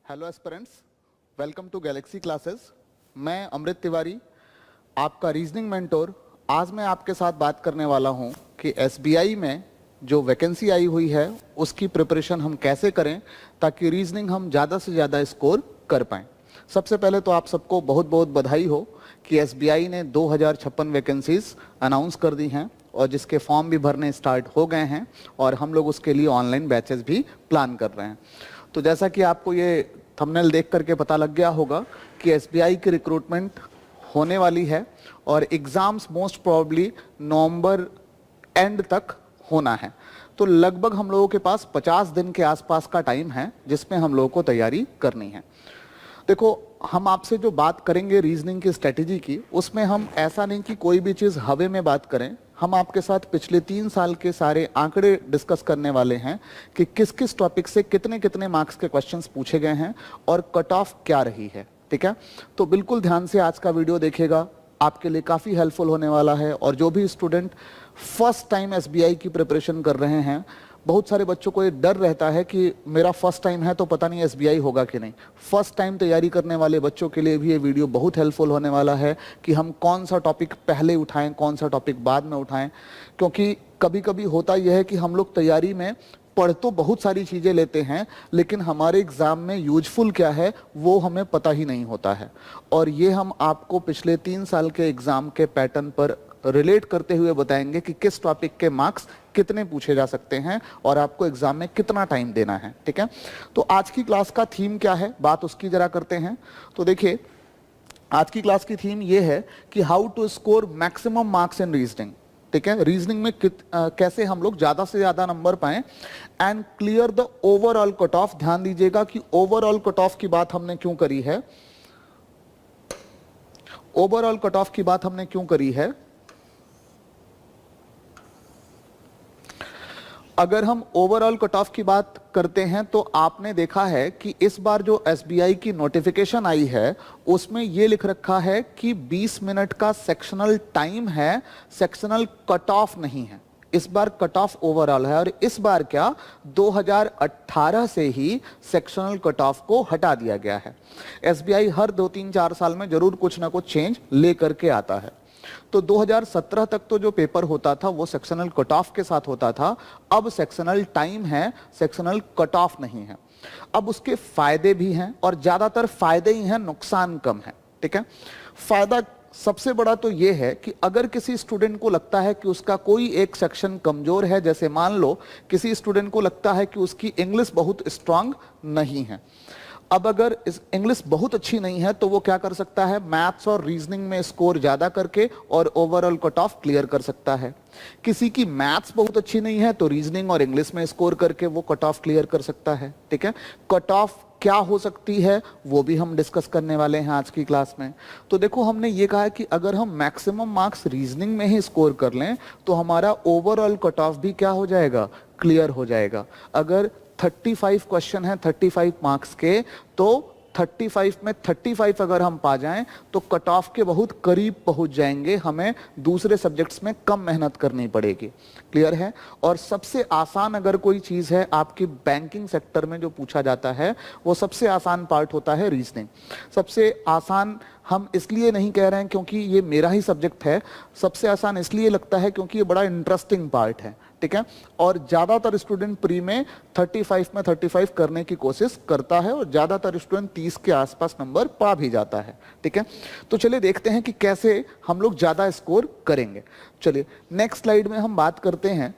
Hello aspirants, welcome to Galaxy classes. मैं अमृत तिवारी, आपका reasoning mentor. आज मैं आपके साथ बात करने वाला हूं कि एसबीआई में जो वैकेंसी आई हुई है उसकी प्रिपरेशन हम कैसे करें ताकि रीजनिंग हम ज़्यादा से ज़्यादा स्कोर कर पाएँ। सबसे पहले तो आप सबको बहुत बहुत बधाई हो कि एसबीआई ने 2056 वैकेंसीज अनाउंस कर दी हैं और जिसके फॉर्म भी भरने स्टार्ट हो गए हैं और हम लोग उसके लिए ऑनलाइन बैचेस भी प्लान कर रहे हैं। तो जैसा कि आपको ये थंबनेल देख करके पता लग गया होगा कि एसबीआई की रिक्रूटमेंट होने वाली है और exams most probably November and तक होना है। तो लगभग हम लोगों के पास 50 दिन के आसपास का टाइम है जिसमें हम लोगों को तैयारी करनी है। देखो, हम आपसे जो बात करेंगे रीजनिंग की स्ट्रेटेजी की, उसमें हम ऐसा नहीं कि कोई भी चीज़ हवा में बात करें। हम आपके साथ पिछले 3 साल के सारे आंकड़े डिस्कस करने वाले हैं कि किस किस टॉपिक से कितने कितने मार्क्स के क्वेश्चंस पूछे गए हैं और कट ऑफ क्या रही है। ठीक है, तो बिल्कुल ध्यान से आज का वीडियो देखिएगा, आपके लिए काफ़ी हेल्पफुल होने वाला है। और जो भी स्टूडेंट फर्स्ट टाइम एसबीआई की प्रिपरेशन कर रहे हैं, बहुत सारे बच्चों को ये डर रहता है कि मेरा फर्स्ट टाइम है तो पता नहीं एसबीआई होगा कि नहीं। फर्स्ट टाइम तैयारी करने वाले बच्चों के लिए भी ये वीडियो बहुत हेल्पफुल होने वाला है कि हम कौन सा टॉपिक पहले उठाएं, कौन सा टॉपिक बाद में उठाएं। क्योंकि कभी कभी होता यह है कि हम लोग तैयारी में पढ़ तो बहुत सारी चीज़ें लेते हैं लेकिन हमारे एग्ज़ाम में यूजफुल क्या है वो हमें पता ही नहीं होता है। और ये हम आपको पिछले 3 साल के एग्ज़ाम के पैटर्न पर रिलेट करते हुए बताएंगे कि किस टॉपिक के मार्क्स कितने पूछे जा सकते हैं और आपको एग्जाम में कितना टाइम देना है। ठीक है, तो आज की क्लास का थीम क्या है, बात उसकी जरा करते हैं। तो देखिए, आज की क्लास की थीम ये है कि how to score maximum marks in reasoning. ठीक है, रीजनिंग में कैसे हम लोग ज्यादा से ज्यादा नंबर पाएं and clear the overall cut off. ध्यान दीजिएगा कि ओवरऑल कट ऑफ की बात हमने क्यों करी है। ओवरऑल कट ऑफ की बात हमने क्यों करी है, अगर हम ओवरऑल कट ऑफ की बात करते हैं तो आपने देखा है कि इस बार जो एसबीआई की नोटिफिकेशन आई है उसमें यह लिख रखा है कि 20 मिनट का सेक्शनल टाइम है, सेक्शनल कट ऑफ नहीं है। इस बार कट ऑफ ओवरऑल है और इस बार क्या 2018 से ही सेक्शनल कट ऑफ को हटा दिया गया है। एसबीआई हर 2-3-4 साल में जरूर कुछ ना कुछ चेंज ले करके आता है। तो 2017 तक तो जो पेपर होता था वो सेक्शनल कट ऑफ के साथ होता था, अब सेक्शनल टाइम है, सेक्शनल कट ऑफ नहीं है। अब उसके फायदे भी हैं और ज्यादातर फायदे ही हैं, नुकसान कम है। ठीक है, फायदा सबसे बड़ा तो ये है कि अगर किसी स्टूडेंट को लगता है कि उसका कोई एक सेक्शन कमजोर है, जैसे मान लो किसी स्टूडेंट को लगता है कि उसकी इंग्लिश बहुत स्ट्रांग नहीं है, अब अगर इस इंग्लिश बहुत अच्छी नहीं है तो वो क्या कर सकता है, मैथ्स और रीजनिंग में स्कोर ज्यादा करके और ओवरऑल कट ऑफ क्लियर कर सकता है। किसी की मैथ्स बहुत अच्छी नहीं है तो रीजनिंग और इंग्लिश में स्कोर करके वो कट ऑफ क्लियर कर सकता है। ठीक है, कट ऑफ क्या हो सकती है वो भी हम डिस्कस करने वाले हैं आज की क्लास में। तो देखो, हमने ये कहा है कि अगर हम मैक्सिमम मार्क्स रीजनिंग में ही स्कोर कर लें तो हमारा ओवरऑल कट ऑफ भी क्या हो जाएगा, क्लियर हो जाएगा। अगर 35 क्वेश्चन है 35 मार्क्स के, तो 35 में 35 अगर हम पा जाएं तो कट ऑफ के बहुत करीब पहुंच जाएंगे, हमें दूसरे सब्जेक्ट्स में कम मेहनत करनी पड़ेगी। क्लियर है। और सबसे आसान अगर कोई चीज है आपकी बैंकिंग सेक्टर में जो पूछा जाता है, वो सबसे आसान पार्ट होता है रीजनिंग। सबसे आसान हम इसलिए नहीं कह रहे हैं क्योंकि ये मेरा ही सब्जेक्ट है, सबसे आसान इसलिए लगता है क्योंकि ये बड़ा इंटरेस्टिंग पार्ट है। ठीक है, और ज्यादातर स्टूडेंट प्री में 35 में 35 करने की कोशिश करता है और ज्यादातर स्टूडेंट 30 के आसपास नंबर पा भी जाता है। ठीक है, तो चलिए देखते हैं कि कैसे हम लोग ज्यादा स्कोर करेंगे। चलिए नेक्स्ट स्लाइड में हम बात करते हैं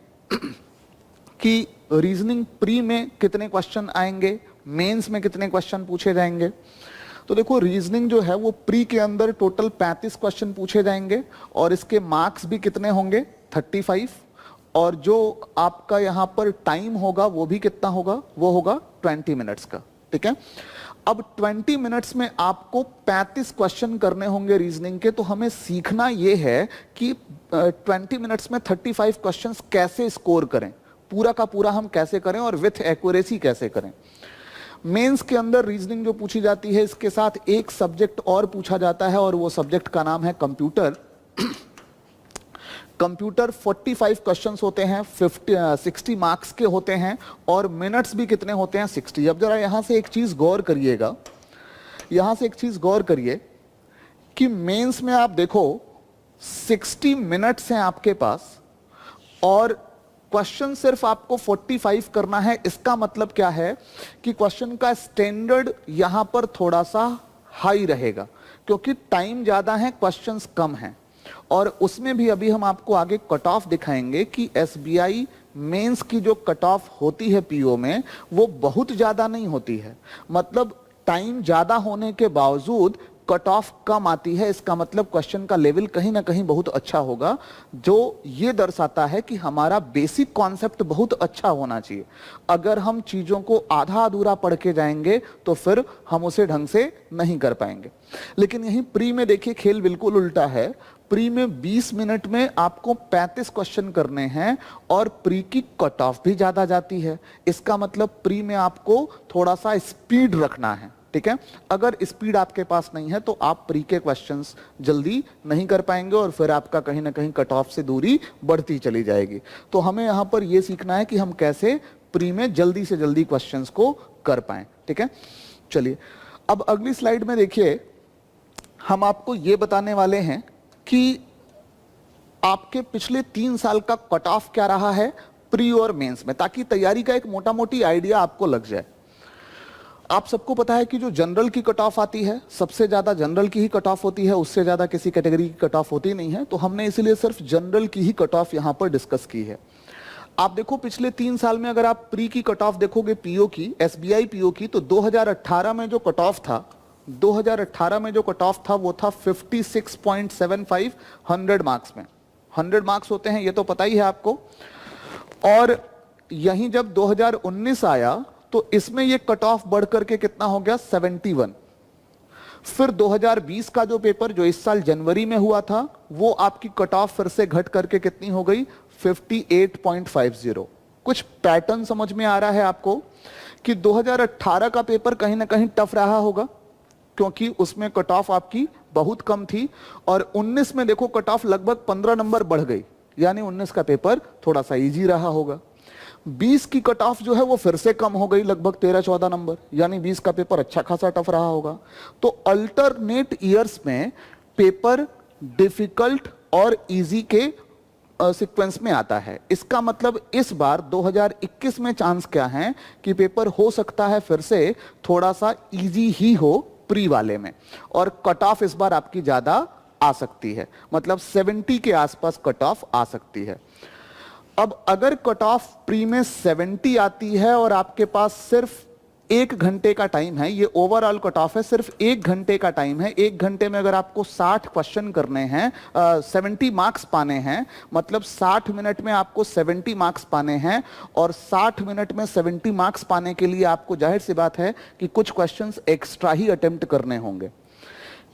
कि रीजनिंग प्री में कितने क्वेश्चन आएंगे, मेंस में कितने क्वेश्चन पूछे जाएंगे। तो देखो, रीजनिंग जो है वो प्री के अंदर टोटल 35 क्वेश्चन पूछे जाएंगे और इसके मार्क्स भी कितने होंगे, 35। और जो आपका यहाँ पर टाइम होगा वो भी कितना होगा, वो होगा 20 मिनट्स का। ठीक है, अब 20 मिनट्स में आपको 35 क्वेश्चन करने होंगे रीजनिंग के। तो हमें सीखना ये है कि 20 मिनट्स में 35 क्वेश्चंस कैसे स्कोर करें, पूरा का पूरा हम कैसे करें और विथ एक्यूरेसी कैसे करें। मेंस के अंदर रीजनिंग जो पूछी जाती है, इसके साथ एक सब्जेक्ट और पूछा जाता है और वो सब्जेक्ट का नाम है कंप्यूटर। कंप्यूटर 45 क्वेश्चंस होते हैं, 60 मार्क्स के होते हैं, और मिनट्स भी कितने होते हैं, 60। अब जरा यहां से एक चीज गौर करिएगा, यहां से एक चीज गौर करिए कि मेंस में आप देखो 60 मिनट्स हैं आपके पास और क्वेश्चन सिर्फ आपको 45 करना है। इसका मतलब क्या है कि क्वेश्चन का स्टैंडर्ड यहां पर थोड़ा सा हाई रहेगा क्योंकि टाइम ज्यादा है, क्वेश्चंस कम हैं। और उसमें भी अभी हम आपको आगे कट ऑफ दिखाएंगे कि एसबीआई मेंस की जो कट ऑफ होती है पीओ में वो बहुत ज्यादा नहीं होती है। मतलब टाइम ज्यादा होने के बावजूद कट ऑफ कम आती है। इसका मतलब क्वेश्चन का लेवल कहीं ना कहीं बहुत अच्छा होगा, जो ये दर्शाता है कि हमारा बेसिक कॉन्सेप्ट बहुत अच्छा होना चाहिए। अगर हम चीजों को आधा अधूरा पढ़ के जाएंगे तो फिर हम उसे ढंग से नहीं कर पाएंगे। लेकिन यही प्री में देखिए खेल बिल्कुल उल्टा है। प्री में 20 मिनट में आपको 35 क्वेश्चन करने हैं और प्री की कट ऑफ भी ज्यादा जाती है। इसका मतलब प्री में आपको थोड़ा सा स्पीड रखना है, ठीक है। अगर स्पीड आपके पास नहीं है तो आप प्री के क्वेश्चंस जल्दी नहीं कर पाएंगे और फिर आपका कहीं ना कहीं कट ऑफ से दूरी बढ़ती चली जाएगी। तो हमें यहां पर यह सीखना है कि हम कैसे प्री में जल्दी से जल्दी क्वेश्चंस को कर पाएं, ठीक है। चलिए अब अगली स्लाइड में देखिए, हम आपको यह बताने वाले हैं कि आपके पिछले 3 साल का कट ऑफ क्या रहा है प्री और मेंस में, ताकि तैयारी का एक मोटा मोटी आइडिया आपको लग जाए। आप सबको पता है कि जो जनरल की कट ऑफ आती है, सबसे ज्यादा जनरल की ही कट ऑफ होती है, उससे ज्यादा किसी कैटेगरी की कट ऑफ होती नहीं है। तो हमने इसीलिए सिर्फ जनरल की ही कट ऑफ यहां पर डिस्कस की है। आप देखो पिछले 3 साल में अगर आप प्री की कट ऑफ देखोगे पीओ की, एसबीआई पीओ की, तो 2018 में जो कट ऑफ था, 2018 में जो कट ऑफ था वो था 56.75 100 मार्क्स में। 100 मार्क्स होते हैं ये तो पता ही है आपको। और यहीं जब 2019 आया तो इसमें ये कट ऑफ बढ़ करके कितना हो गया, 71। फिर 2020 का जो पेपर जो इस साल जनवरी में हुआ था वो आपकी कट ऑफ फिर से घट करके कितनी हो गई, 58.50। कुछ पैटर्न समझ में आ रहा है आपको कि 2018 का पेपर कहीं ना कहीं टफ रहा होगा क्योंकि उसमें कट ऑफ आपकी बहुत कम थी, और 19 में देखो कट ऑफ लगभग 15 नंबर बढ़ गई, यानी 19 का पेपर थोड़ा सा इजी रहा होगा। 20 की कट ऑफ जो है वो फिर से कम हो गई, लगभग 13-14 नंबर, यानी 20 का पेपर अच्छा खासा टफ रहा होगा। तो अल्टरनेट ईयर्स में पेपर डिफिकल्ट और इजी के सीक्वेंस में आता है। इसका मतलब इस बार 2021 में चांस क्या है कि पेपर हो सकता है फिर से थोड़ा सा इजी ही हो प्री वाले में, और कट ऑफ इस बार आपकी ज्यादा आ सकती है, मतलब 70 के आसपास कट ऑफ आ सकती है। अब अगर कट ऑफ प्री में 70 आती है और आपके पास सिर्फ 1 घंटे का टाइम है, ये ओवरऑल कट ऑफ है, सिर्फ 1 घंटे का टाइम है। 1 घंटे में अगर आपको 60 क्वेश्चन करने हैं, 70 मार्क्स पाने हैं, मतलब 60 मिनट में आपको 70 मार्क्स पाने हैं, और 60 मिनट में 70 मार्क्स पाने के लिए आपको जाहिर सी बात है कि कुछ क्वेश्चंस एक्स्ट्रा ही अटेम्प्ट करने होंगे,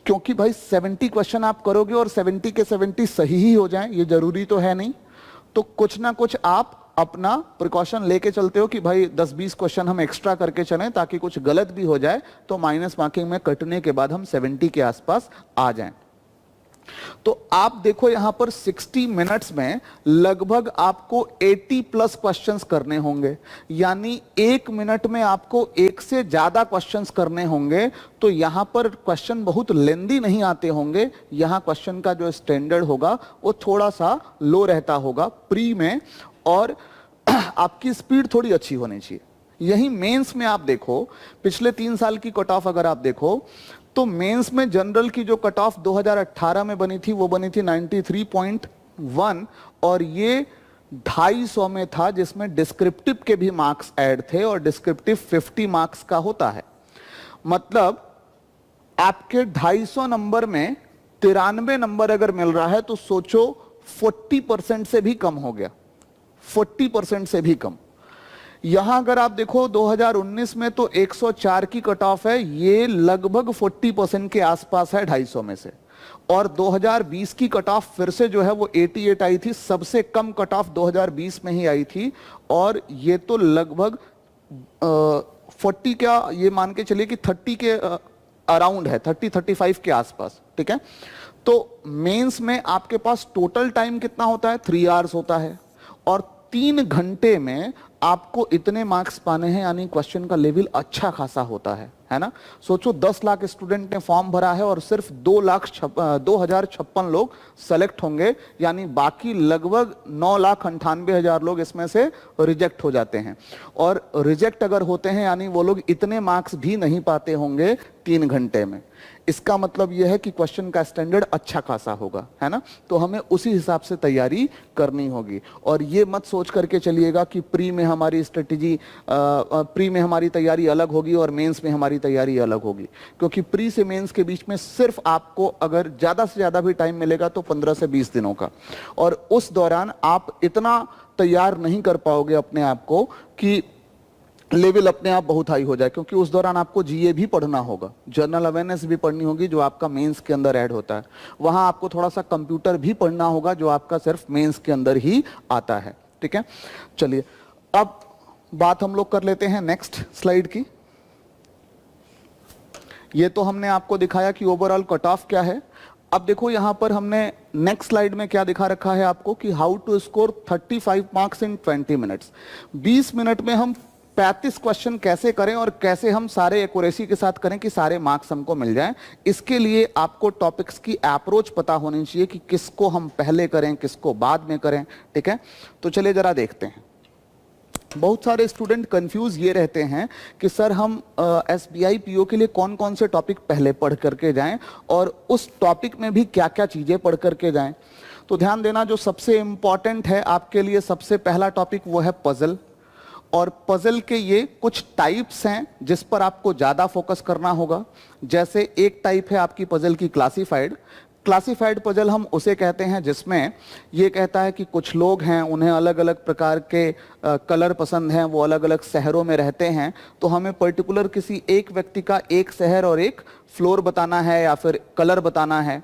क्योंकि भाई 70 क्वेश्चन आप करोगे और 70 के 70 सही ही हो जाएं, ये जरूरी तो है नहीं। तो कुछ ना कुछ आप अपना प्रिकॉशन लेके चलते हो कि भाई 10-20 क्वेश्चन हम एक्स्ट्रा करके चलें, ताकि कुछ गलत भी हो जाए तो माइनस मार्किंग में कटने के बाद हम 70 के आसपास आ जाएं। तो आप देखो यहां पर 60 मिनट्स में लगभग आपको 80 प्लस क्वेश्चंस करने होंगे, यानी 1 मिनट में आपको 1 से ज्यादा क्वेश्चंस करने होंगे। तो यहां पर क्वेश्चन बहुत लेंदी नहीं आते होंगे, यहां क्वेश्चन का जो स्टैंडर्ड होगा वो थोड़ा सा लो रहता होगा प्री में, और आपकी स्पीड थोड़ी अच्छी होनी चाहिए। यही मेंस में आप देखो, पिछले 3 साल की कट ऑफ अगर आप देखो तो मेंस में जनरल की जो कट ऑफ 2018 में बनी थी वो बनी थी 93.1, और ये 250 में था, जिसमें डिस्क्रिप्टिव के भी मार्क्स ऐड थे, और डिस्क्रिप्टिव 50 मार्क्स का होता है। मतलब आपके 250 नंबर में 93 नंबर अगर मिल रहा है तो सोचो 40% से भी कम हो गया, 40% से भी कम। यहां अगर आप देखो 2019 में तो 104 की कट ऑफ है, ये लगभग 40% के आसपास है 250 में से। और 2020 की कट ऑफ फिर से जो है वो 88 आई थी, सबसे कम कट ऑफ 2020 में ही आई थी, और ये तो लगभग 40 क्या ये मान के चलिए कि 30 के अराउंड है, 30-35 के आसपास, ठीक है। तो मेंस में आपके पास टोटल टाइम कितना होता है, 3 आवर्स होता है, और 3 घंटे में आपको इतने मार्क्स पाने हैं, यानी क्वेश्चन का लेवल अच्छा खासा होता है ना। सोचो 10 लाख स्टूडेंट ने फॉर्म भरा है और सिर्फ 2,056 लोग सेलेक्ट होंगे, यानी बाकी लगभग 9,98,000 लोग इसमें से रिजेक्ट हो जाते हैं। और रिजेक्ट अगर होते हैं यानी वो लोग इतने मार्क्स भी नहीं पाते होंगे 3 घंटे में। इसका मतलब यह है कि क्वेश्चन का स्टैंडर्ड अच्छा खासा होगा, है ना। तो हमें उसी हिसाब से तैयारी करनी होगी। और ये मत सोच करके चलिएगा कि प्री में हमारी स्ट्रेटेजी, प्री में हमारी तैयारी अलग होगी और मेंस में हमारी तैयारी अलग होगी, क्योंकि प्री से मेंस के बीच में सिर्फ आपको अगर ज्यादा से ज्यादा भी टाइम मिलेगा तो 15 से 20 दिनों का, और उस दौरान आप इतना तैयार नहीं कर पाओगे अपने आप को कि लेवल अपने आप बहुत हाई हो जाए, क्योंकि उस दौरान आपको जीए भी पढ़ना होगा, जनरल अवेयरनेस भी पढ़नी होगी जो आपका मेंस के अंदर ऐड होता है, वहां आपको थोड़ा सा कंप्यूटर भी पढ़ना होगा जो आपका सिर्फ मेंस के अंदर ही आता है। ठीक है, चलिए अब बात हम लोग कर लेते हैं नेक्स्ट स्लाइड की। ये तो हमने आपको दिखाया कि ओवरऑल कट ऑफ क्या है। अब देखो यहां पर हमने नेक्स्ट स्लाइड में क्या दिखा रखा है आपको कि how to score 35 marks in 20 minutes. 20 minute में हम 35 क्वेश्चन कैसे करें और कैसे हम सारे एक्यूरेसी के साथ करें कि सारे मार्क्स हमको मिल जाएं। इसके लिए आपको टॉपिक्स की अप्रोच पता होनी चाहिए कि किसको हम पहले करें, किसको बाद में करें। ठीक है, तो चलिए जरा देखते हैं। बहुत सारे स्टूडेंट कंफ्यूज ये रहते हैं कि सर हम एसबीआई पीओ के लिए कौन कौन से टॉपिक पहले पढ़ करके जाएं और उस टॉपिक में भी क्या क्या चीजें पढ़ करके जाएं। तो ध्यान देना, जो सबसे इंपॉर्टेंट है आपके लिए, सबसे पहला टॉपिक वो है पजल। और पजल के ये कुछ टाइप्स हैं जिस पर आपको ज्यादा फोकस करना होगा। जैसे एक टाइप है आपकी पजल की क्लासिफाइड। क्लासिफाइड पजल हम उसे कहते हैं जिसमें ये कहता है कि कुछ लोग हैं, उन्हें अलग अलग प्रकार के कलर पसंद हैं, वो अलग अलग शहरों में रहते हैं, तो हमें पर्टिकुलर किसी एक व्यक्ति का एक शहर और एक फ्लोर बताना है या फिर कलर बताना है।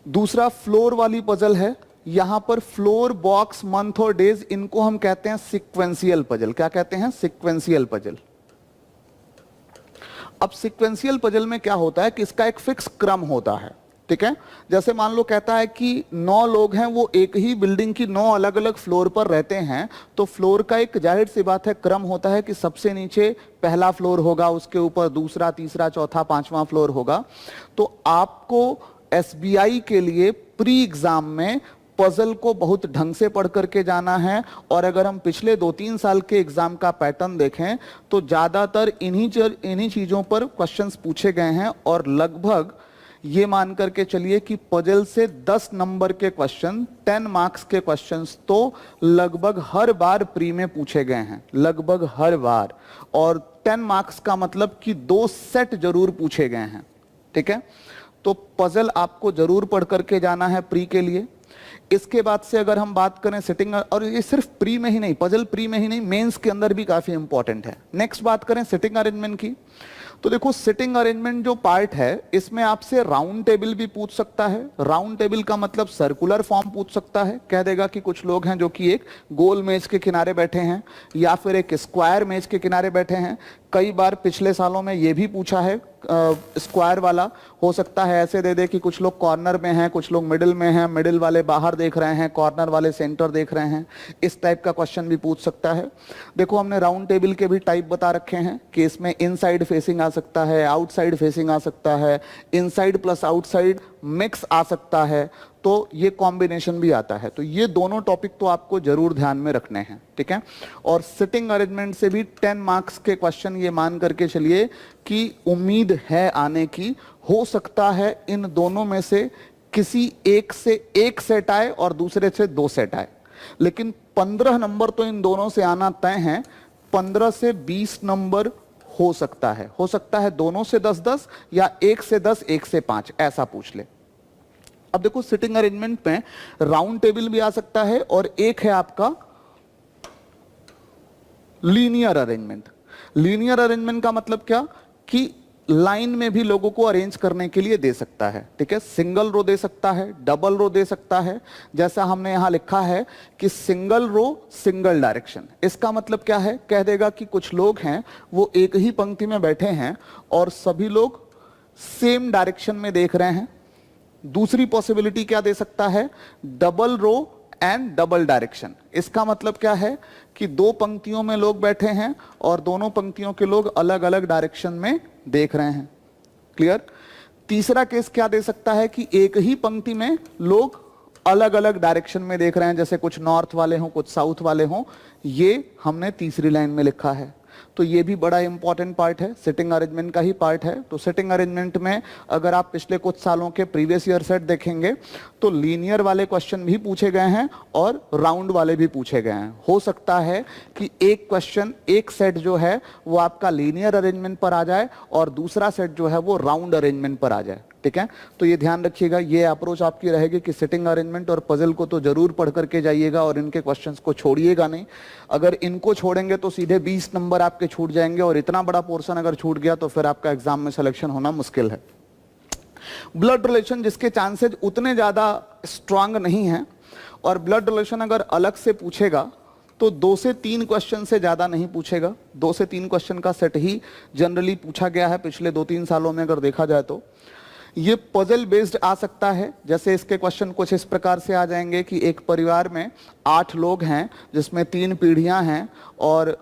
दूसरा फ्लोर वाली पजल है, यहां पर फ्लोर, बॉक्स, मंथ और डेज, इनको हम कहते हैं सिक्वेंशियल पजल। क्या कहते हैं? Sequential puzzle. अब सिक्वेंशियल पजल में क्या होता है कि इसका एक फिक्स क्रम होता है। ठीक है, जैसे मान लो कहता है कि 9 लोग हैं, वो एक ही बिल्डिंग की 9 अलग अलग फ्लोर पर रहते हैं, तो फ्लोर का एक जाहिर सी बात है क्रम होता है कि सबसे नीचे पहला फ्लोर होगा, उसके ऊपर दूसरा, तीसरा, चौथा, पांचवा फ्लोर होगा। तो आपको एसबीआई के लिए प्री एग्जाम में पजल को बहुत ढंग से पढ़ करके जाना है। और अगर हम पिछले 2-3 साल के एग्जाम का पैटर्न देखें तो ज्यादातर इन्हीं चीजों पर क्वेश्चंस पूछे गए हैं। और लगभग ये मान करके चलिए कि पजल से 10 नंबर के क्वेश्चन, 10 मार्क्स के क्वेश्चंस तो लगभग हर बार प्री में पूछे गए हैं, लगभग हर बार। और 10 मार्क्स का मतलब कि 2 सेट जरूर पूछे गए हैं। ठीक है, तो पजल आपको जरूर पढ़ करके जाना है प्री के लिए। इसके बाद से अगर हम बात करें सिटिंग, और ये सिर्फ प्री में ही नहीं, पजल प्री में ही नहीं, मेंस के अंदर भी काफी इंपॉर्टेंट है। नेक्स्ट बात करें सिटिंग अरेंजमेंट की, तो देखो सिटिंग अरेंजमेंट जो पार्ट है इसमें आपसे राउंड टेबल भी पूछ सकता है। राउंड टेबल का मतलब सर्कुलर फॉर्म पूछ सकता है, कह देगा कि कुछ लोग हैं जो कि एक गोल मेज के किनारे बैठे हैं या फिर एक स्क्वायर मेज के किनारे बैठे हैं। कई बार पिछले सालों में ये भी पूछा है स्क्वायर वाला, हो सकता है ऐसे दे दे कि कुछ लोग कॉर्नर में हैं, कुछ लोग मिडिल में हैं, मिडिल वाले बाहर देख रहे हैं, कॉर्नर वाले सेंटर देख रहे हैं। इस टाइप का क्वेश्चन भी पूछ सकता है। देखो हमने राउंड टेबल के भी टाइप बता रखे हैं कि इसमें इनसाइड फेसिंग आ सकता है, आउटसाइड फेसिंग आ सकता है, इनसाइड प्लस आउटसाइड मिक्स आ सकता है, तो ये कॉम्बिनेशन भी आता है। तो ये दोनों टॉपिक तो आपको जरूर ध्यान में रखने हैं। ठीक है, और सिटिंग अरेंजमेंट से भी 10 मार्क्स के क्वेश्चन ये मान करके चलिए कि उम्मीद है आने की। हो सकता है इन दोनों में से किसी एक से एक सेट आए और दूसरे से 2 सेट आए, लेकिन 15 नंबर तो इन दोनों से आना तय है। 15 से 20 नंबर हो सकता है दोनों से 10-10 या 1 से 10, 1 से 5 ऐसा पूछ ले। अब देखो सिटिंग अरेंजमेंट में राउंड टेबल भी आ सकता है और एक है आपका लीनियर अरेंजमेंट। लीनियर अरेंजमेंट का मतलब क्या कि लाइन में भी लोगों को अरेंज करने के लिए दे सकता है। ठीक है, सिंगल रो दे सकता है, डबल रो दे सकता है। जैसा हमने यहां लिखा है कि सिंगल रो सिंगल डायरेक्शन, इसका मतलब क्या है? कह देगा कि कुछ लोग हैं वो एक ही पंक्ति में बैठे हैं और सभी लोग सेम डायरेक्शन में देख रहे हैं। दूसरी पॉसिबिलिटी क्या दे सकता है, double row and double direction. इसका मतलब क्या है कि दो पंक्तियों में लोग बैठे हैं और दोनों पंक्तियों के लोग अलग अलग डायरेक्शन में देख रहे हैं। क्लियर। तीसरा केस क्या दे सकता है कि एक ही पंक्ति में लोग अलग अलग डायरेक्शन में देख रहे हैं, जैसे कुछ नॉर्थ वाले हों कुछ साउथ वाले हों। ये हमने तीसरी लाइन में लिखा है। तो ये भी बड़ा इंपॉर्टेंट पार्ट है, सिटिंग अरेंजमेंट का ही पार्ट है। तो सिटिंग अरेंजमेंट में अगर आप पिछले कुछ सालों के प्रीवियस ईयर सेट देखेंगे तो लीनियर वाले क्वेश्चन भी पूछे गए हैं और राउंड वाले भी पूछे गए हैं। हो सकता है कि एक क्वेश्चन, एक सेट जो है वो आपका लीनियर अरेंजमेंट पर आ जाए और दूसरा सेट जो है वो राउंड अरेंजमेंट पर आ जाए। ठीक है, तो ये ध्यान रखिएगा, ये अप्रोच आपकी रहेगी कि सिटिंग अरेंजमेंट और पजल को तो जरूर पढ़ करके जाइएगा और इनके क्वेश्चंस को छोड़िएगा नहीं। अगर इनको छोड़ेंगे तो सीधे 20 नंबर आपके छूट जाएंगे और इतना बड़ा पोर्शन अगर छूट गया तो फिर आपका एग्जाम में सिलेक्शन होना मुश्किल है। ब्लड रिलेशन जिसके चांसेज उतने ज्यादा स्ट्रांग नहीं है और ब्लड रिलेशन अगर अलग से पूछेगा तो 2 से 3 क्वेश्चन से ज्यादा नहीं पूछेगा। 2 से 3 क्वेश्चन का सेट ही जनरली पूछा गया है पिछले 2-3 सालों में अगर देखा जाए तो। ये पजल बेस्ड आ सकता है, जैसे इसके क्वेश्चन कुछ इस प्रकार से आ जाएंगे कि एक परिवार में 8 लोग हैं जिसमें 3 पीढ़ियां हैं और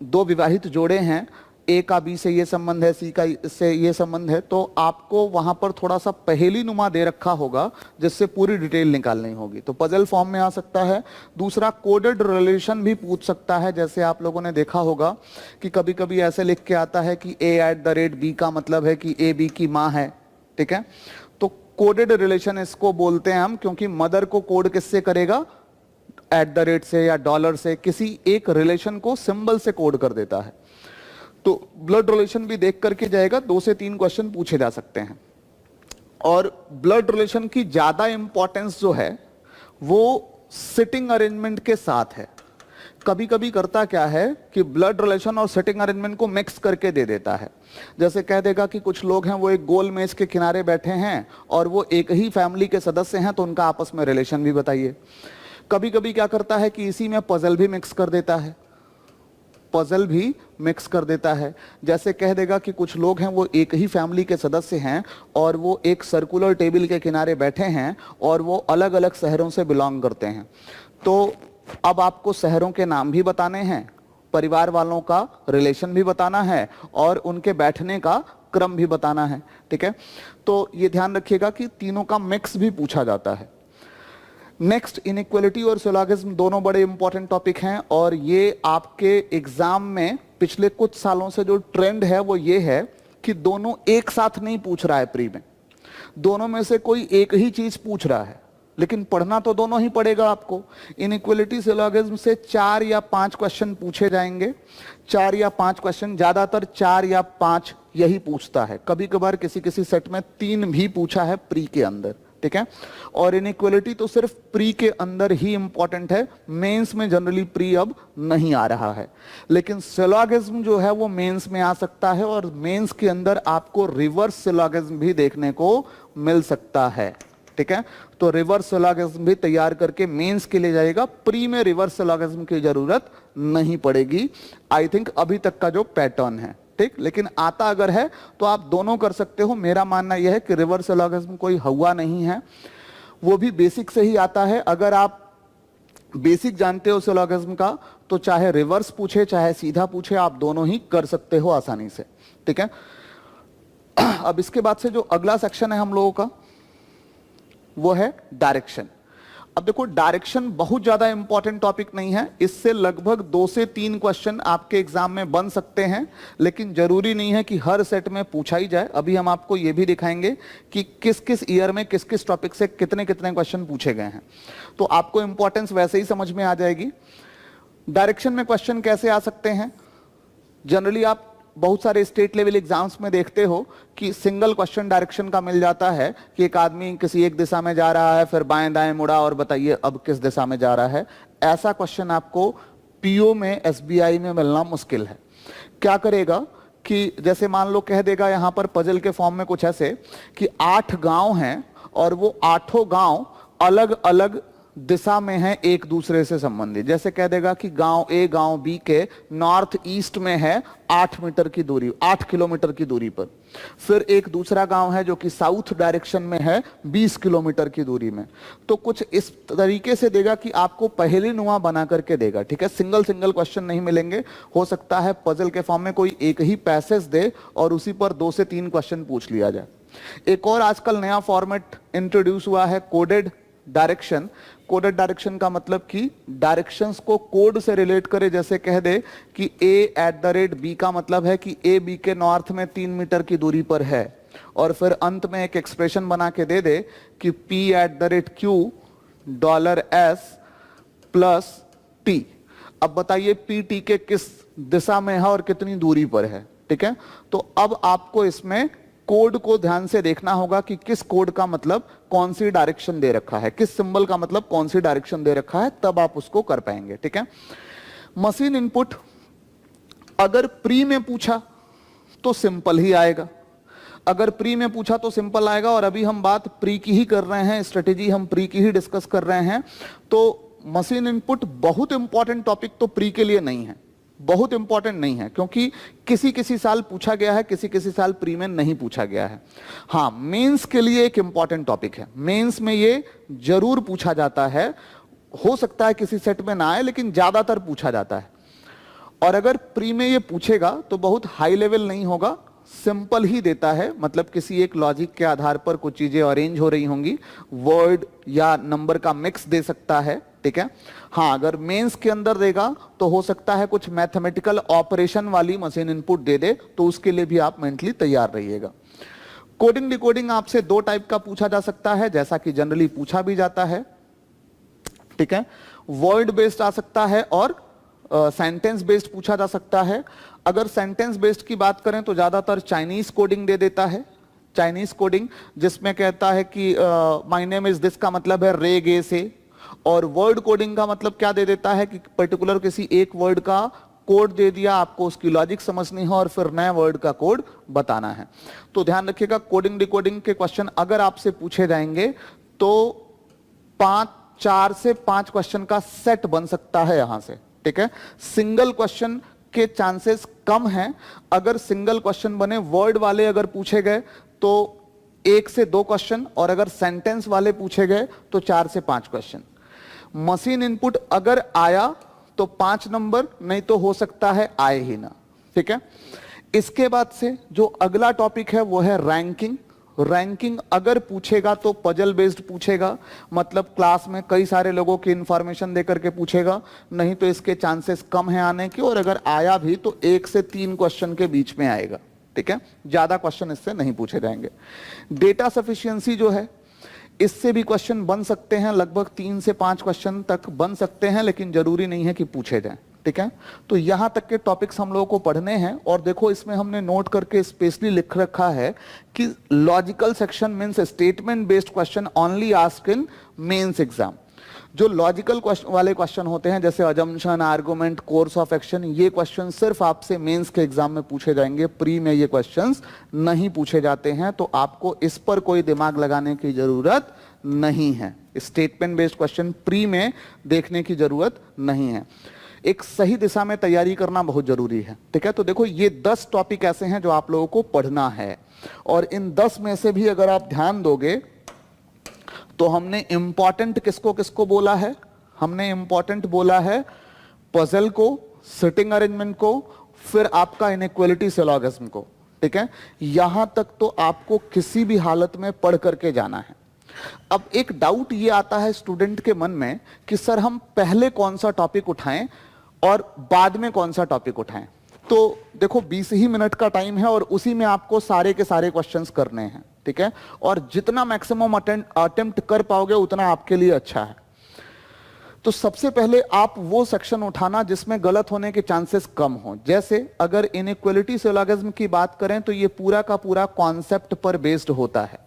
2 विवाहित जोड़े हैं। ए का बी से ये संबंध है, सी का से ये संबंध है। तो आपको वहां पर थोड़ा सा पहेली नुमा दे रखा होगा जिससे पूरी डिटेल निकालनी होगी, तो पजल फॉर्म में आ सकता है। दूसरा कोडेड रिलेशन भी पूछ सकता है, जैसे आप लोगों ने देखा होगा कि कभी कभी ऐसे लिख के आता है कि a@b का मतलब है कि ए बी की माँ है। ठीक है, तो कोडेड रिलेशन इसको बोलते हैं हम, क्योंकि मदर को कोड किससे करेगा, @ से या डॉलर से, किसी एक रिलेशन को सिंबल से कोड कर देता है। तो ब्लड रिलेशन भी देख करके जाएगा। 2 से 3 क्वेश्चन पूछे जा सकते हैं। और ब्लड रिलेशन की ज्यादा इंपॉर्टेंस जो है वो सिटिंग अरेंजमेंट के साथ है। कभी कभी करता क्या है कि ब्लड रिलेशन और सिटिंग अरेंजमेंट को मिक्स करके दे देता है। जैसे कह देगा कि कुछ लोग हैं वो एक गोल मेज के किनारे बैठे हैं और वो एक ही फैमिली के सदस्य हैं, तो उनका आपस में रिलेशन भी बताइए। कभी कभी क्या करता है कि इसी में पजल भी मिक्स कर देता है, पजल भी मिक्स कर देता है। जैसे कह देगा कि कुछ लोग हैं वो एक ही फैमिली के सदस्य हैं और वो एक सर्कुलर टेबल के किनारे बैठे हैं और वो अलग अलग शहरों से बिलोंग करते हैं। तो अब आपको शहरों के नाम भी बताने हैं, परिवार वालों का रिलेशन भी बताना है और उनके बैठने का क्रम भी बताना है। ठीक है, तो ये ध्यान रखिएगा कि तीनों का मिक्स भी पूछा जाता है। नेक्स्ट, इनइक्वालिटी और सिलोगिज्म दोनों बड़े इंपॉर्टेंट टॉपिक हैं और ये आपके एग्जाम में पिछले कुछ सालों से जो ट्रेंड है वो ये है कि दोनों एक साथ नहीं पूछ रहा है प्री में, दोनों में से कोई एक ही चीज पूछ रहा है, लेकिन पढ़ना तो दोनों ही पड़ेगा आपको। इनइक्वालिटी सिलोगिज्म से 4 या 5 क्वेश्चन पूछे जाएंगे, 4 या 5 क्वेश्चन, ज्यादातर 4 या 5 यही पूछता है। कभी कभार किसी किसी सेट में 3 भी पूछा है प्री के अंदर। ठीक है, और इनइक्वालिटी तो सिर्फ प्री के अंदर ही इंपॉर्टेंट है, मेंस में जनरली प्री अब नहीं आ रहा है। लेकिन सिलोगिज्म जो है वो मेंस में आ सकता है और मेंस के अंदर आपको रिवर्स सिलोगिज्म भी देखने को मिल सकता है। ठीक है, तो रिवर्स सिलोगिज्म भी तैयार करके मेंस के लिए जाएगा, प्री में रिवर्स सिलोगिज्म की जरूरत नहीं पड़ेगी, आई थिंक अभी तक का जो पैटर्न है। ठीक, लेकिन आता अगर है तो आप दोनों कर सकते हो। मेरा मानना यह है कि रिवर्स सिलोगिज्म कोई हवा नहीं है, वो भी बेसिक से ही आता है। अगर आप बेसिक जानते हो सिलोगिज्म का तो चाहे रिवर्स पूछे चाहे सीधा पूछे, आप दोनों ही कर सकते हो आसानी से। ठीक है, अब इसके बाद से जो अगला सेक्शन है हम लोगों का वो है डायरेक्शन। अब देखो, डायरेक्शन बहुत ज्यादा इंपॉर्टेंट टॉपिक नहीं है, इससे लगभग 2 से 3 क्वेश्चन आपके एग्जाम में बन सकते हैं, लेकिन जरूरी नहीं है कि हर सेट में पूछा ही जाए। अभी हम आपको यह भी दिखाएंगे कि किस किस ईयर में किस किस टॉपिक से कितने कितने क्वेश्चन पूछे गए हैं, तो आपको इंपॉर्टेंस वैसे ही समझ में आ जाएगी। डायरेक्शन में क्वेश्चन कैसे आ सकते हैं, जनरली आप बहुत सारे स्टेट लेवल एग्जाम्स में देखते हो कि सिंगल क्वेश्चन डायरेक्शन का मिल जाता है कि एक आदमी किसी एक दिशा में जा रहा है, फिर बाएं दाएं मुड़ा और बताइए अब किस दिशा में जा रहा है। ऐसा क्वेश्चन आपको पीओ में, एसबीआई में मिलना मुश्किल है। क्या करेगा कि जैसे मान लो कह देगा यहां पर पजल के फॉर्म में कुछ ऐसे कि 8 गांव हैं और वो 8 गांव अलग अलग दिशा में है एक दूसरे से संबंधित। जैसे कह देगा कि गांव ए गांव बी के नॉर्थ ईस्ट में है 8 मीटर की दूरी, 8 किलोमीटर की दूरी पर। फिर एक दूसरा गांव है जो कि साउथ डायरेक्शन में है 20 किलोमीटर की दूरी में। तो कुछ इस तरीके से देगा कि आपको पहेली नुमा बना करके देगा, ठीक है। सिंगल सिंगल क्वेश्चन नहीं मिलेंगे, हो सकता है पजल के फॉर्म में कोई एक ही पैसेज दे और उसी पर 2 से 3 क्वेश्चन पूछ लिया जाए। एक और आजकल नया फॉर्मेट इंट्रोड्यूस हुआ है, कोडेड डायरेक्शन। कोडेड डायरेक्शन का मतलब कि डायरेक्शंस को कोड से रिलेट करे। जैसे कह दे कि a@b का मतलब है कि a b के नॉर्थ में 3 मीटर की दूरी पर है, और फिर अंत में एक एक्सप्रेशन बना के दे दे कि p@q $s प्लस t। अब बताइए p t के किस दिशा में है और कितनी दूरी पर है, ठीक है। तो अब आपको इसमें कोड को ध्यान से देखना होगा कि किस कोड का मतलब कौन सी डायरेक्शन दे रखा है, किस सिंबल का मतलब कौन सी डायरेक्शन दे रखा है, तब आप उसको कर पाएंगे, ठीक है। मशीन इनपुट अगर प्री में पूछा तो सिंपल ही आएगा, अगर प्री में पूछा तो सिंपल आएगा। और अभी हम बात प्री की ही कर रहे हैं, स्ट्रेटेजी हम प्री की ही डिस्कस कर रहे हैं। तो मशीन इनपुट बहुत इंपॉर्टेंट टॉपिक तो प्री के लिए नहीं है, बहुत इंपॉर्टेंट नहीं है, क्योंकि किसी किसी साल पूछा गया है, किसी किसी साल प्री में नहीं पूछा गया है। हाँ, मेंस के लिए एक इंपॉर्टेंट टॉपिक है, मेंस में ये जरूर पूछा जाता है। हो सकता है किसी सेट में ना आए, लेकिन ज्यादातर पूछा जाता है। और अगर प्री में ये पूछेगा तो बहुत हाई लेवल नहीं होगा, सिंपल ही देता है। मतलब किसी एक लॉजिक के आधार पर कुछ चीजें अरेंज हो रही होंगी, वर्ड या नंबर का मिक्स दे सकता है, ठीक है। हाँ, अगर मेंस के अंदर देगा तो हो सकता है कुछ मैथमेटिकल ऑपरेशन वाली मशीन इनपुट दे दे, तो उसके लिए भी आप मेंटली तैयार रहिएगा। कोडिंग डिकोडिंग आपसे 2 टाइप का पूछा जा सकता है, जैसा कि जनरली पूछा भी जाता है, ठीक है। वर्ड बेस्ड आ सकता है और सेंटेंस बेस्ड पूछा जा सकता है। अगर सेंटेंस बेस्ड की बात करें तो ज्यादातर चाइनीज कोडिंग दे देता है, चाइनीज कोडिंग, जिसमें कहता है कि माय नेम इज दिस का मतलब है रे गे से। और वर्ड कोडिंग का मतलब क्या दे देता है कि पर्टिकुलर किसी एक वर्ड का कोड दे दिया, आपको उसकी लॉजिक समझनी है और फिर नए वर्ड का कोड बताना है। तो ध्यान रखिएगा, कोडिंग डिकोडिंग के क्वेश्चन अगर आपसे पूछे जाएंगे तो 4 से 5 क्वेश्चन का सेट बन सकता है यहां से, ठीक है। सिंगल क्वेश्चन के चांसेस कम हैं। अगर सिंगल क्वेश्चन बने, वर्ड वाले अगर पूछे गए तो 1 से 2 क्वेश्चन, और अगर सेंटेंस वाले पूछे गए तो 4 से 5 क्वेश्चन। मशीन इनपुट अगर आया तो 5 नंबर, नहीं तो हो सकता है आए ही ना, ठीक है। इसके बाद से जो अगला टॉपिक है वो है रैंकिंग। रैंकिंग अगर पूछेगा तो पजल बेस्ड पूछेगा, मतलब क्लास में कई सारे लोगों की इंफॉर्मेशन देकर के पूछेगा, नहीं तो इसके चांसेस कम है आने के। और अगर आया भी तो 1 से 3 क्वेश्चन के बीच में आएगा, ठीक है, ज्यादा क्वेश्चन इससे नहीं पूछे जाएंगे। डेटा सफिशिएंसी जो है, इससे भी क्वेश्चन बन सकते हैं, लगभग 3 से 5 क्वेश्चन तक बन सकते हैं, लेकिन जरूरी नहीं है कि पूछे जाएं, ठीक है। तो यहां तक के टॉपिक्स हम लोगों को पढ़ने हैं। और देखो, इसमें हमने नोट करके स्पेशली लिख रखा है कि logical section means statement based question only asked in mains exam. जो लॉजिकल वाले क्वेश्चन होते हैं, जैसे assumption, argument, course of action, ये क्वेश्चन सिर्फ आपसे मेंस के एग्जाम में पूछे जाएंगे, प्री में ये क्वेश्चंस नहीं पूछे जाते हैं। तो आपको इस पर कोई दिमाग लगाने की जरूरत नहीं है, स्टेटमेंट बेस्ड क्वेश्चन प्री में देखने की जरूरत नहीं है। एक सही दिशा में तैयारी करना बहुत जरूरी है, ठीक है। तो देखो, ये 10 टॉपिक ऐसे हैं जो आप लोगों को पढ़ना है, और इन 10 में से भी अगर आप ध्यान दोगे तो हमने इंपॉर्टेंट किसको किसको बोला है? हमने इंपॉर्टेंट बोला है पजल को, सिटिंग अरेंजमेंट को, फिर आपका इनइक्वालिटी सिलोगिज्म को, ठीक है। यहां तक तो आपको किसी भी हालत में पढ़ करके जाना है। अब एक डाउट ये आता है स्टूडेंट के मन में कि सर हम पहले कौन सा टॉपिक उठाएं और बाद में कौन सा टॉपिक उठाएं। तो देखो, 20 ही मिनट का टाइम है और उसी में आपको सारे के सारे क्वेश्चंस करने हैं, ठीक है। और जितना मैक्सिमम अटेम्प्ट कर पाओगे उतना आपके लिए अच्छा है। तो सबसे पहले आप वो सेक्शन उठाना जिसमें गलत होने के चांसेस कम हो। जैसे अगर इनइक्वालिटी सिलोगिज्म की बात करें तो ये पूरा का पूरा कॉन्सेप्ट पर बेस्ड होता है।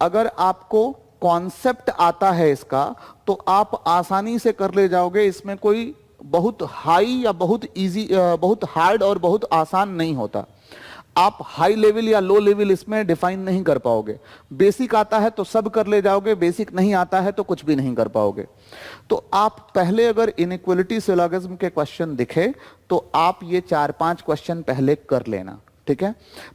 अगर आपको कॉन्सेप्ट आता है इसका तो आप आसानी से कर ले जाओगे, इसमें कोई बहुत हाई या बहुत इजी, बहुत हार्ड और बहुत आसान नहीं होता। आप हाई लेवल या लो लेवल इसमें डिफाइन नहीं कर पाओगे। बेसिक आता है तो सब कर ले जाओगे, बेसिक नहीं आता है तो कुछ भी नहीं कर पाओगे। तो आप पहले अगर इनइक्वालिटी सिलोगिज्म के क्वेश्चन दिखे तो आप ये 4-5 क्वेश्चन पहले कर लेना, ठीक है,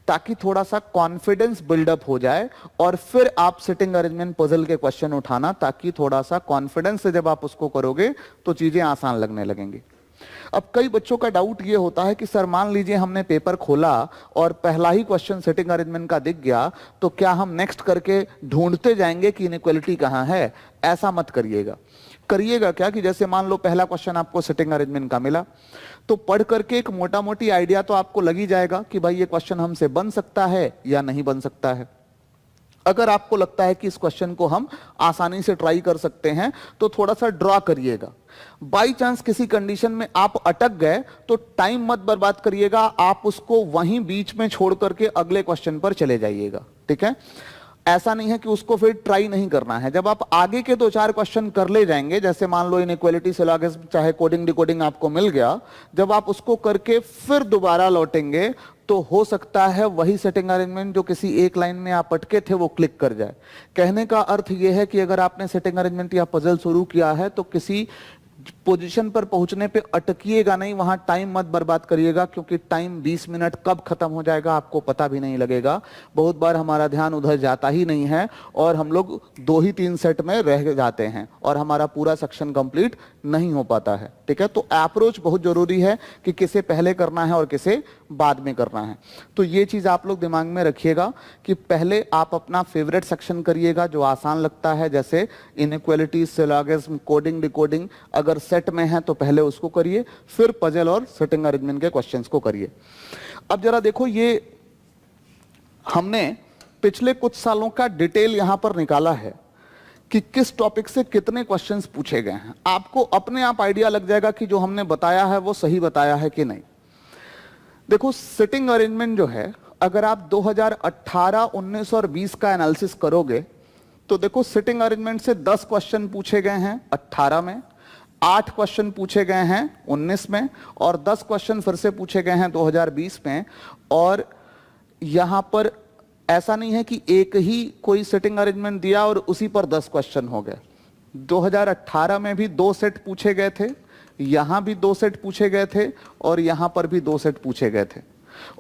ताकि थोड़ा सा कॉन्फिडेंस बिल्डअप हो जाए और फिर आप सिटिंग अरेंजमेंट पजल के क्वेश्चन उठाना, ताकि थोड़ा सा कॉन्फिडेंस से जब आप उसको करोगे तो चीजें आसान लगने लगेंगी। अब कई बच्चों का डाउट ये होता है कि सर मान लीजिए हमने पेपर खोला और पहला ही क्वेश्चन सिटिंग अरेंजमेंट का दिख गया, तो क्या हम नेक्स्ट करके ढूंढते जाएंगे कि इनइक्वालिटी कहां है? ऐसा मत करिएगा। करिएगा क्या कि जैसे मान लो पहला क्वेश्चन आपको सिटिंग अरेंजमेंट का मिला, तो पढ़ करके एक मोटा मोटी आइडिया तो आपको लग ही जाएगा कि भाई ये क्वेश्चन हमसे बन सकता है या नहीं बन सकता है। अगर आपको लगता है कि इस क्वेश्चन को हम आसानी से ट्राई कर सकते हैं तो थोड़ा सा ड्रॉ करिएगा। बाई चांस किसी कंडीशन में आप अटक गए तो टाइम मत बर्बाद करिएगा, आप उसको वहीं बीच में छोड़ करके अगले क्वेश्चन पर चले जाइएगा, ठीक है। ऐसा नहीं है कि उसको फिर ट्राई नहीं करना है। जब आप आगे के 2-4 क्वेश्चन कर ले जाएंगे, जैसे मान लो इनइक्वालिटी सिलोगिज्म चाहे कोडिंग डिकोडिंग आपको मिल गया, जब आप उसको करके फिर दोबारा लौटेंगे तो हो सकता है वही सेटिंग अरेंजमेंट जो किसी एक लाइन में आप अटके थे वो क्लिक कर जाए। कहने का अर्थ यह है कि अगर आपने सेटिंग अरेंजमेंट या पजल शुरू किया है तो किसी पोजीशन पर पहुंचने पे अटकिएगा नहीं, वहां टाइम मत बर्बाद करिएगा, क्योंकि टाइम 20 मिनट कब खत्म हो जाएगा आपको पता भी नहीं लगेगा। बहुत बार हमारा ध्यान उधर जाता ही नहीं है और हम लोग 2 ही 3 सेट में रह जाते हैं और हमारा पूरा सेक्शन कंप्लीट नहीं हो पाता है, ठीक है। तो अप्रोच बहुत जरूरी है कि किसे पहले करना है और किसे बाद में करना है। तो ये चीज आप लोग दिमाग में रखिएगा कि पहले आप अपना फेवरेट सेक्शन करिएगा जो आसान लगता है, जैसे इनइक्वालिटी सिलोगिज्म कोडिंग डिकोडिंग अगर सेट में है तो पहले उसको करिए, फिर पजल और सेटिंग अरेंजमेंट के क्वेश्चंस को करिए। अब जरा देखो, ये हमने पिछले कुछ सालों का डिटेल यहां पर निकाला है कि किस टॉपिक से कितने क्वेश्चंस पूछे गए हैं। आपको अपने आप आइडिया लग जाएगा कि जो हमने बताया है वो सही बताया है कि नहीं। देखो, सिटिंग अरेंजमेंट जो है, अगर आप 2018, 19 और 20 का एनालिसिस करोगे तो देखो सिटिंग अरेंजमेंट से 10 क्वेश्चन पूछे गए हैं 18 में, 8 क्वेश्चन पूछे गए हैं 19 में और 10 क्वेश्चन फिर से पूछे गए हैं 2020 में। और यहां पर ऐसा नहीं है कि एक ही कोई सेटिंग अरेंजमेंट दिया और उसी पर 10 क्वेश्चन हो गए। 2018 में भी 2 सेट पूछे गए थे, यहां भी 2 सेट पूछे गए थे और यहां पर भी 2 सेट पूछे गए थे।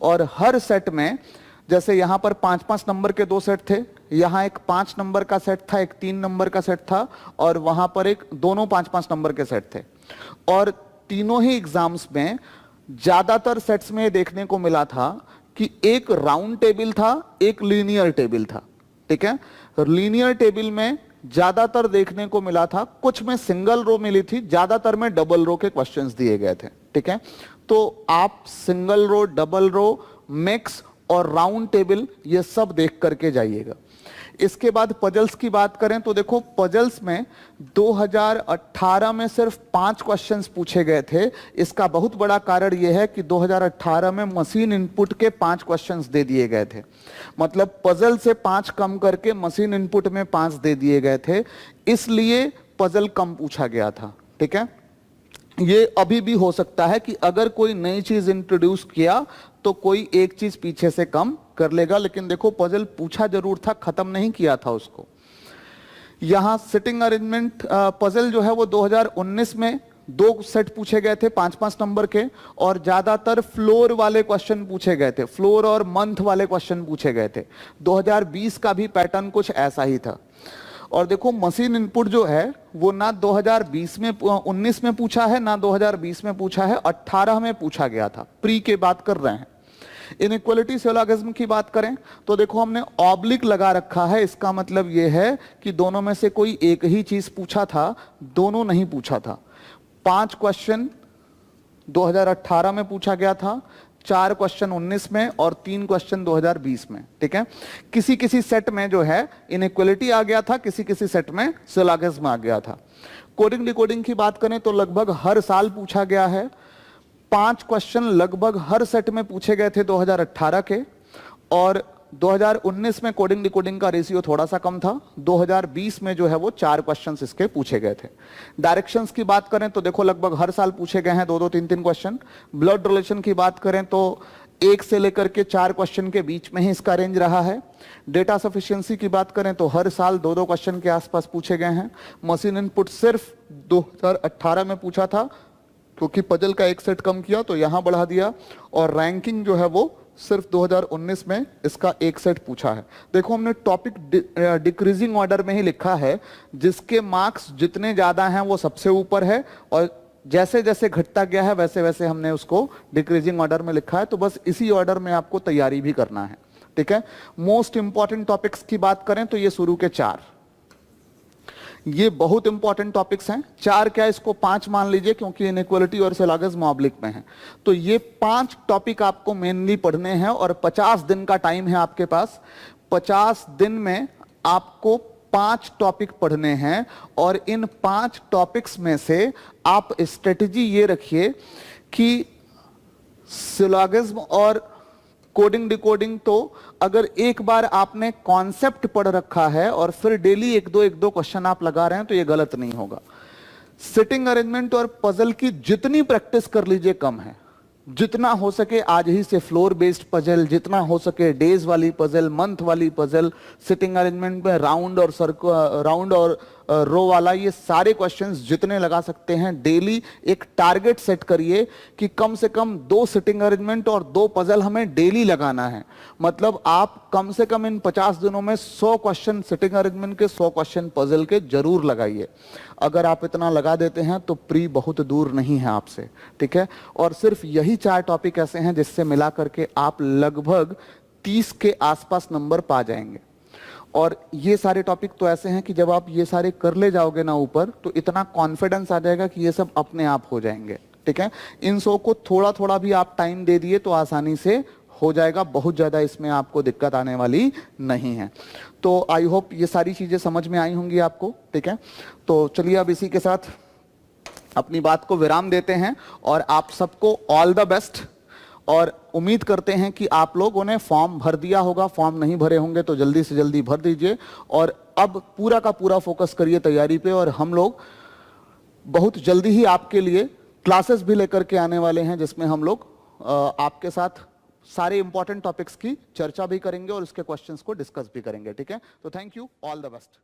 और हर सेट में, जैसे यहां पर 5-5 नंबर के 2 सेट थे, यहां एक 5 नंबर का सेट था, एक 3 नंबर का सेट था और वहां पर एक दोनों 5-5 नंबर के सेट थे। और तीनों ही एग्जाम्स में ज्यादातर सेट्स में देखने को मिला था कि एक राउंड टेबल था, एक लीनियर टेबल था, ठीक है। लीनियर टेबल में ज्यादातर देखने को मिला था, कुछ में सिंगल रो मिली थी, ज्यादातर में डबल रो के क्वेश्चंस दिए गए थे, ठीक है। तो आप single row, double row, mix और राउंड टेबल ये सब देख करके जाइएगा। इसके बाद पजल्स की बात करें तो देखो, पजल्स में 2018 में सिर्फ 5 क्वेश्चंस पूछे गए थे। इसका बहुत बड़ा कारण यह है कि 2018 में मशीन इनपुट के 5 क्वेश्चंस दे दिए गए थे, मतलब पजल से 5 कम करके मशीन इनपुट में 5 दे दिए गए थे, इसलिए पजल कम पूछा गया था, ठीक है। ये अभी भी हो सकता है कि अगर कोई नई चीज इंट्रोड्यूस किया तो कोई एक चीज पीछे से कम कर लेगा, लेकिन देखो पजल पूछा जरूर था, खत्म नहीं किया था उसको। यहां सिटिंग अरेंजमेंट पजल जो है वो 2019 में 2 सेट पूछे गए थे 5-5 नंबर के और ज्यादातर फ्लोर वाले क्वेश्चन पूछे गए थे, फ्लोर और मंथ वाले क्वेश्चन पूछे गए थे। 2020 का भी पैटर्न कुछ ऐसा ही था। और देखो मशीन इनपुट जो है वो ना 2020 में 19 में पूछा है, ना 2020 में पूछा है, 18 में पूछा गया था। प्री के बात कर रहे हैं। इनइक्वालिटी सिलोगिज्म की बात करें तो देखो हमने ऑब्लिक लगा रखा है, इसका मतलब यह है कि दोनों में से कोई एक ही चीज पूछा था, दोनों नहीं पूछा था। 5 क्वेश्चन 2018 में पूछा गया था, 4 क्वेश्चन 19 में और 3 क्वेश्चन 2020 में, ठीक है। किसी किसी सेट में जो है इनइक्वालिटी आ गया था, किसी किसी सेट में सिलोगिज्म आ गया था। कोडिंग डिकोडिंग की बात करें तो लगभग हर साल पूछा गया है। 5 क्वेश्चन लगभग हर सेट में पूछे गए थे 2018 के, और 2019 में कोडिंग डिकोडिंग का रेशियो थोड़ा सा कम था। 2020 में जो है वो 4 क्वेश्चंस इसके पूछे गए थे। डायरेक्शंस की बात करें तो देखो लगभग हर साल पूछे गए हैं 2-2, 3-3 क्वेश्चन। ब्लड रिलेशन की बात करें तो 1 से लेकर के 4 क्वेश्चन के बीच में ही इसका रेंज रहा है। डेटा सफिशिएंसी की बात करें तो हर साल 2-2 क्वेश्चन के आसपास पूछे गए हैं। मशीन इनपुट सिर्फ 2018 में पूछा था, क्योंकि पजल का एक सेट कम किया तो यहां बढ़ा दिया, और रैंकिंग जो है वो सिर्फ 2019 में इसका एक सेट पूछा है। देखो हमने टॉपिक डिक्रीजिंग ऑर्डर में ही लिखा है, जिसके मार्क्स जितने ज्यादा हैं वो सबसे ऊपर है, और जैसे जैसे घटता गया है वैसे वैसे हमने उसको डिक्रीजिंग ऑर्डर में लिखा है। तो बस इसी ऑर्डर में आपको तैयारी भी करना है, ठीक है। मोस्ट इंपॉर्टेंट टॉपिक्स की बात करें तो ये शुरू के 4, ये बहुत इंपॉर्टेंट टॉपिक्स हैं। 4 क्या, इसको 5 मान लीजिए, क्योंकि इनइक्वालिटी और सिलॉगिज्म ऑब्लिक में है। तो ये 5 टॉपिक आपको मेनली पढ़ने हैं, और 50 दिन का टाइम है आपके पास। 50 दिन में आपको 5 टॉपिक पढ़ने हैं, और इन 5 टॉपिक्स में से आप स्ट्रेटजी ये रखिए कि सिलॉगिज्म और कोडिंग डिकोडिंग तो अगर एक बार आपने कॉन्सेप्ट पढ़ रखा है और फिर डेली एक दो क्वेश्चन आप लगा रहे हैं तो ये गलत नहीं होगा। सिटिंग अरेंजमेंट और पजल की जितनी प्रैक्टिस कर लीजिए कम है। जितना हो सके आज ही से फ्लोर बेस्ड पजल, जितना हो सके डेज वाली पजल, मंथ वाली पजल, सिटिंग अरेंजमेंट में राउंड और रो वाला, ये सारे क्वेश्चंस जितने लगा सकते हैं डेली एक टारगेट सेट करिए कि कम से कम 2 सिटिंग अरेंजमेंट और 2 पजल हमें डेली लगाना है। मतलब आप कम से कम इन 50 दिनों में 100 क्वेश्चन सिटिंग अरेंजमेंट के, 100 क्वेश्चन पजल के जरूर लगाइए। अगर आप इतना लगा देते हैं तो प्री बहुत दूर नहीं है आपसे, ठीक है। और सिर्फ यही 4 टॉपिक ऐसे हैं जिससे मिला करके आप लगभग 30 के आसपास नंबर पा जाएंगे। और ये सारे टॉपिक तो ऐसे हैं कि जब आप ये सारे कर ले जाओगे ना ऊपर, तो इतना कॉन्फिडेंस आ जाएगा कि ये सब अपने आप हो जाएंगे, ठीक है। इन 100 को थोड़ा थोड़ा भी आप टाइम दे दिए तो आसानी से हो जाएगा, बहुत ज्यादा इसमें आपको दिक्कत आने वाली नहीं है। तो आई होप ये सारी चीजें समझ में आई होंगी आपको, ठीक है। तो चलिए अब इसी के साथ अपनी बात को विराम देते हैं, और आप सबको ऑल द बेस्ट, और उम्मीद करते हैं कि आप लोगों ने फॉर्म भर दिया होगा। फॉर्म नहीं भरे होंगे तो जल्दी से जल्दी भर दीजिए, और अब पूरा का पूरा फोकस करिए तैयारी पे। और हम लोग बहुत जल्दी ही आपके लिए क्लासेस भी लेकर के आने वाले हैं, जिसमें हम लोग आपके साथ सारे इंपॉर्टेंट टॉपिक्स की चर्चा भी करेंगे और उसके क्वेश्चंस को डिस्कस भी करेंगे, ठीक है। तो thank you, all the best.